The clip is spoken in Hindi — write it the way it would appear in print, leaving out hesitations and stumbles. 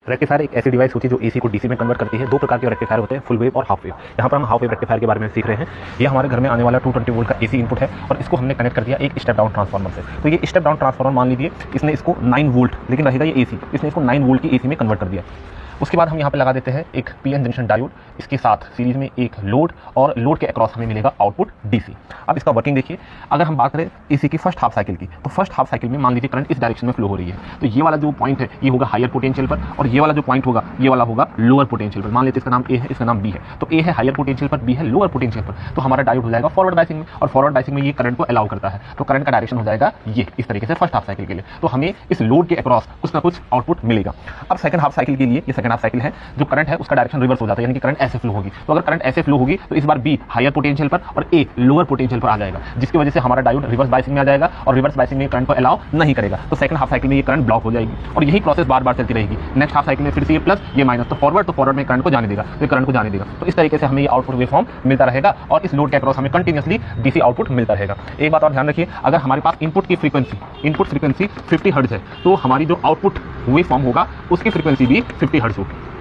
रेक्टिफायर एक ऐसी डिवाइस होती है जो एसी को डीसी में कन्वर्ट करती है। दो प्रकार के रेक्टिफायर होते हैं, फुल वेव और हाफ वेव। यहाँ पर हम हाफ वेव रेक्टिफायर के बारे में सीख रहे हैं। ये हमारे घर में आने वाला 220 वोल्ट का एसी इनपुट है और इसको हमने कनेक्ट कर दिया एक स्टेप डाउन ट्रांसफार्मर से। तो ये स्टेप डाउन ट्रांसफार्मर मान लीजिए इसने इसको 9 वोल्ट, लेकिन रहेगा ये एसी, इसने इसको 9 वोल्ट की एसी में कन्वर्ट कर दिया। उसके बाद हम यहाँ पे लगा देते हैं एक पीएन जंक्शन डायोड, इसके साथ सीरीज में एक लोड, और लोड के अक्रॉस हमें मिलेगा आउटपुट डीसी। अब इसका वर्किंग देखिए। अगर हम बात करें एसी की फर्स्ट हाफ साइकिल की, तो फर्स्ट हाफ साइकिल में मान लीजिए करंट इस डायरेक्शन में फ्लो हो रही है, तो ये वाला जो पॉइंट है ये होगा हायर पोटेंशियल पर, और ये वाला जो पॉइंट होगा ये वाला होगा लोअर पोटेंशियल पर। मान लेते इसका नाम ए है, इसका नाम बी है। तो ए है हायर पोटेंशियल पर, बी है लोअर पोटेंशियल पर। तो हमारा डायोड हो जाएगा फॉरवर्ड बायसिंग में, और फॉरवर्ड बायसिंग में ये करंट को अलाउ करता है। तो करंट का डायरेक्शन हो जाएगा ये इस तरीके से फर्स्ट हाफ साइकिल के लिए। तो हमें इस लोड के अक्रॉस कुछ ना कुछ आउटपुट मिलेगा। अब सेकंड हाफ साइकिल के लिए, ये सेकंड हाफ साइकिल है, जो करंट है उसका डायरेक्शन रिवर्स हो जाता है, यानी कि करंट ऐसे फ्लो होगी। तो अगर करंट ऐसे फ्लो होगी तो इस बार बी हायर पोटेंशियल पर और ए लोअर पोटेंशियल पर आ जाएगा, जिसकी वजह से हमारा डायोड रिवर्स बायसिंग में आ जाएगा, और रिवर्स बायसिंग में करंट को अलाउ नहीं करेगा। तो सेकंड हाफ साइकिल में ये करंट ब्लॉक हो जाएगी, और यही प्रोसेस बार बार चलती रहेगी। नेक्स्ट हाफ साइकिल में फिर से ये प्लस ये माइनस, तो फॉरवर्ड में करंट को जाने देगा, तो करंट को जाने देगा। तो इस तरीके से हमें ये आउटपुट वेवफॉर्म मिलता रहेगा, और इस लोड के अक्रॉस हमें कंटिन्यूअसली डीसी आउटपुट मिलता रहेगा। एक बात और ध्यान रखिए, अगर हमारे पास इनपुट फ्रीक्वेंसी 50 हर्ट्ज है, तो हमारी जो आउटपुट वेवफॉर्म होगा उसकी फ्रीक्वेंसी भी 50 हर्ट्ज होगी।